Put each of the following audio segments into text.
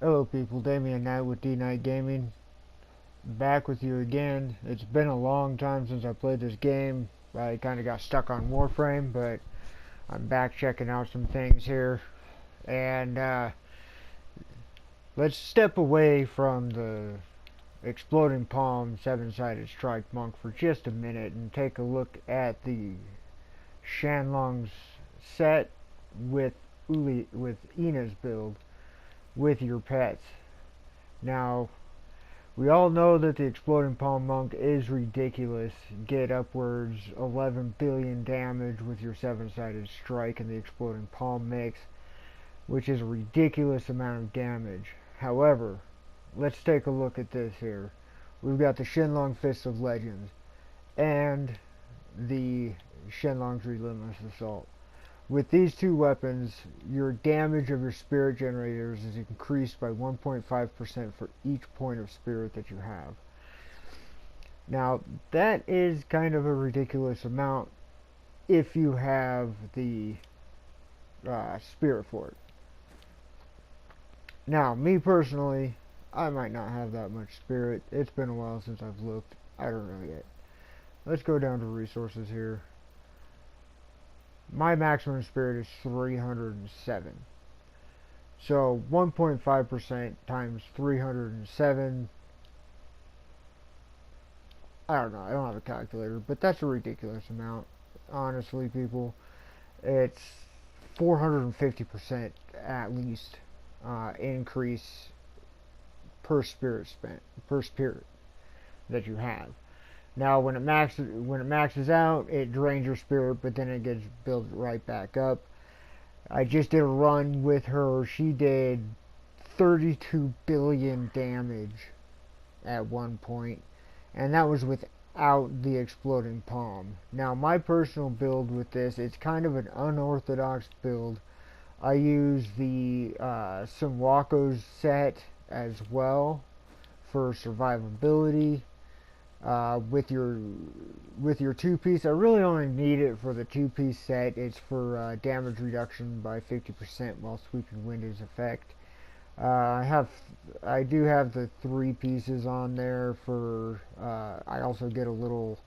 Hello people, Damien Knight with D Knight Gaming. Back with you again. It's been a long time since I played this game. I kinda got stuck on Warframe, but I'm back checking out some things here. And let's step away from the Exploding Palm 7-sided strike monk for just a minute and take a look at the Shanlong's set with Ina's build with your pets. Now, we all know that the Exploding Palm Monk is ridiculous. Get upwards 11 billion damage with your 7-sided strike and the Exploding Palm mix, which is a ridiculous amount of damage. However, let's take a look at this here. We've got the Shenlong Fist of Legends and the Shenlong's Relentless Assault. With these two weapons, your damage of your spirit generators is increased by 1.5% for each point of spirit that you have. Now, that is kind of a ridiculous amount if you have the spirit for it. Now, me personally, I might not have that much spirit. It's been a while since I've looked. I don't know yet. Let's go down to resources here. My maximum spirit is 307. So 1.5% times 307. I don't know. I don't have a calculator, but that's a ridiculous amount. Honestly, people, it's 450% at least increase per spirit spent, per spirit that you have. Now, when it maxes out, it drains your spirit, but then it gets built right back up. I just did a run with her. She did 32 billion damage at one point, and that was without the Exploding Palm. Now, my personal build with this, it's kind of an unorthodox build. I use the Sunwako's set as well for survivability. With your two-piece, I really only need it for the two-piece set. It's for damage reduction by 50% while Sweeping Wind is effect. I do have the 3 pieces on there for. I also get a little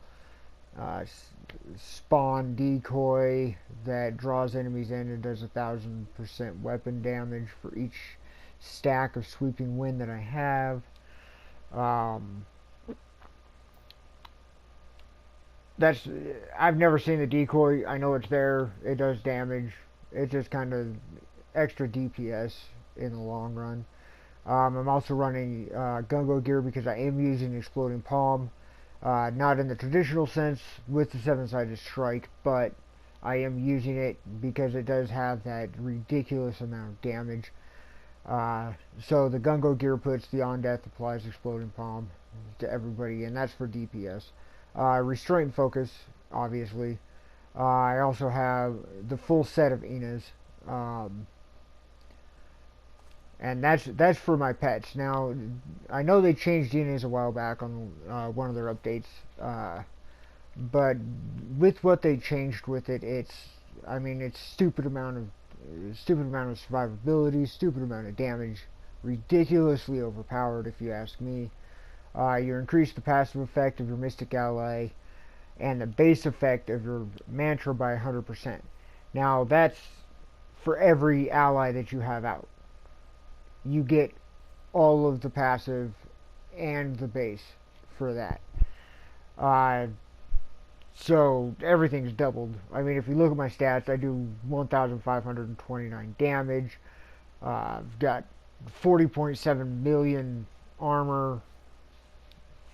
spawn decoy that draws enemies in and does 1,000% weapon damage for each stack of Sweeping Wind that I have. I've never seen the decoy. I know it's there. It does damage. It's just kind of extra DPS in the long run. I'm also running Gungo gear because I am using Exploding Palm. Not in the traditional sense with the 7-sided strike, but I am using it because it does have that ridiculous amount of damage. So the Gungo gear puts the on death applies Exploding Palm to everybody, and that's for DPS. Restraint Focus, obviously. I also have the full set of Inas, and that's for my pets. Now, I know they changed Inas a while back on one of their updates, but with what they changed with it, it's stupid amount of survivability, stupid amount of damage, ridiculously overpowered if you ask me. You increase the passive effect of your Mystic Ally and the base effect of your Mantra by 100%. Now, that's for every ally that you have out. You get all of the passive and the base for that. So, everything's doubled. I mean, if you look at my stats, I do 1,529 damage. I've got 40.7 million armor.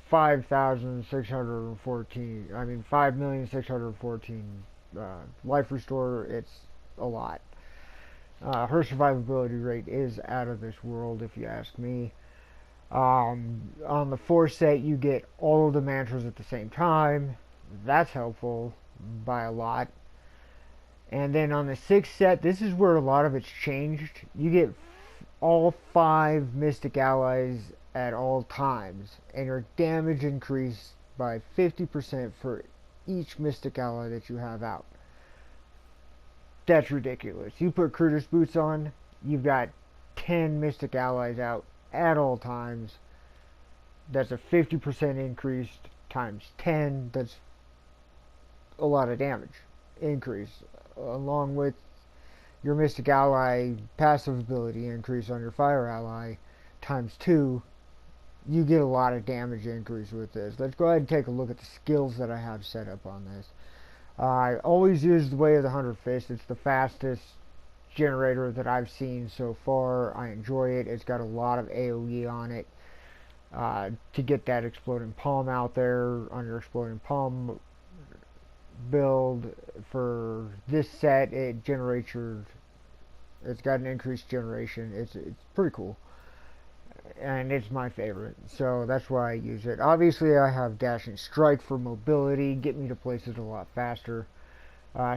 5,614 life restore. It's a lot. Her survivability rate is out of this world if you ask me. On the 4 set you get all of the mantras at the same time. That's helpful by a lot. And then on the 6 set, this is where a lot of it's changed. You get all 5 Mystic Allies at all times, and your damage increased by 50% for each Mystic Ally that you have out. That's ridiculous. You put Critters Boots on, you've got 10 Mystic Allies out at all times. That's a 50% increase times 10. That's a lot of damage increase, along with your Mystic Ally passive ability increase on your Fire Ally times 2. You get a lot of damage increase with this. Let's go ahead and take a look at the skills that I have set up on this. I always use the Way of the 100 Fists. It's the fastest generator that I've seen so far. I enjoy it. It's got a lot of AoE on it. To get that Exploding Palm out there on your Exploding Palm build for this set, it generates it's got an increased generation. It's pretty cool, and it's my favorite, so that's why I use it. Obviously I have Dashing Strike for mobility, get me to places a lot faster.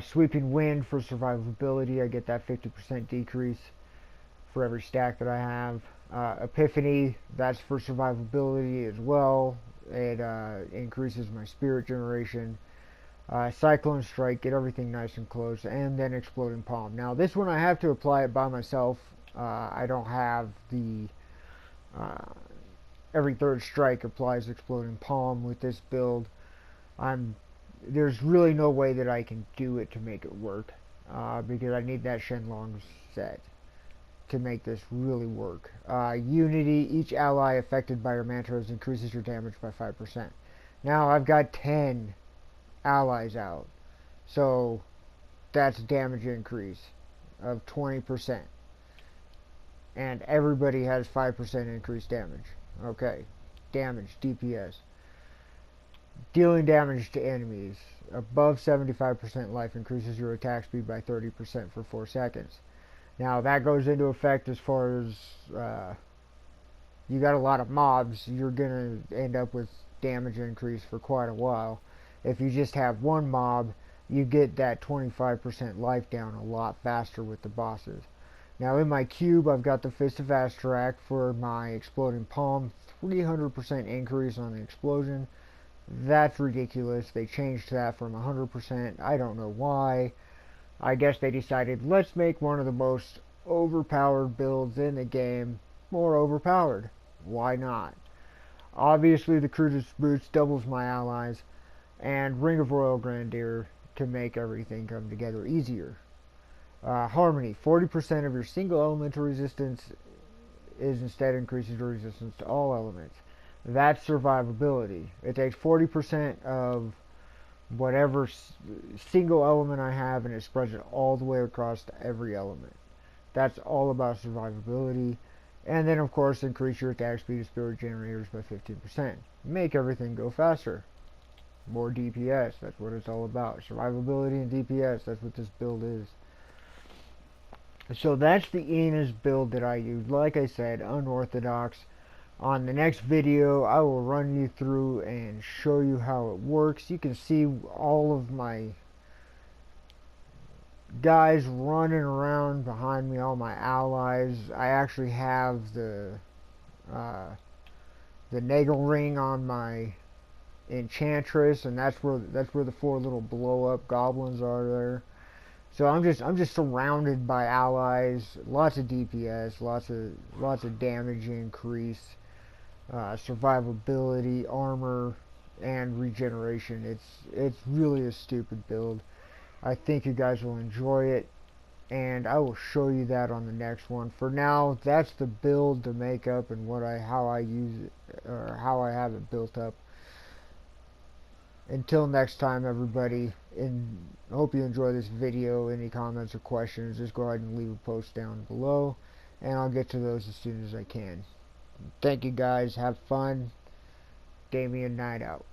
Sweeping Wind for survivability, I get that 50% decrease for every stack that I have. Epiphany, that's for survivability as well. It increases my spirit generation. Cyclone Strike, get everything nice and close, and then Exploding Palm. Now this one I have to apply it by myself. I don't have the every third strike applies Exploding Palm with this build. There's really no way that I can do it to make it work, because I need that Shenlong set to make this really work. Unity, each ally affected by your mantras increases your damage by 5%. Now I've got 10 allies out, so that's damage increase of 20%, and everybody has 5% increased damage. Okay, damage, DPS. Dealing damage to enemies above 75% life increases your attack speed by 30% for 4 seconds. Now that goes into effect as far as you got a lot of mobs, you're gonna end up with damage increase for quite a while. If you just have one mob, you get that 25% life down a lot faster with the bosses. Now in my cube, I've got the Fist of Astrak for my Exploding Palm, 300% increase on the explosion. That's ridiculous. They changed that from 100%. I don't know why. I guess they decided, let's make one of the most overpowered builds in the game more overpowered. Why not? Obviously the Cruiser's Boots doubles my allies, and Ring of Royal Grandeur to make everything come together easier. Harmony, 40% of your single elemental resistance is instead increases your resistance to all elements. That's survivability. It takes 40% of whatever single element I have and it spreads it all the way across to every element. That's all about survivability. And then of course increase your attack speed of spirit generators by 15%. Make everything go faster. More DPS, that's what it's all about. Survivability and DPS, that's what this build is. So that's the Enos build that I use. Like I said, unorthodox. On the next video, I will run you through and show you how it works. You can see all of my guys running around behind me, all my allies. I actually have the Nagel ring on my Enchantress, and that's where the 4 little blow up goblins are there. So I'm just surrounded by allies, lots of DPS, lots of damage increase, survivability, armor, and regeneration. It's really a stupid build. I think you guys will enjoy it, and I will show you that on the next one. For now, that's the build to make up and how I use it, or how I have it built up. Until next time, everybody, and I hope you enjoy this video. Any comments or questions, just go ahead and leave a post down below, and I'll get to those as soon as I can. Thank you guys. Have fun. Damien Night out.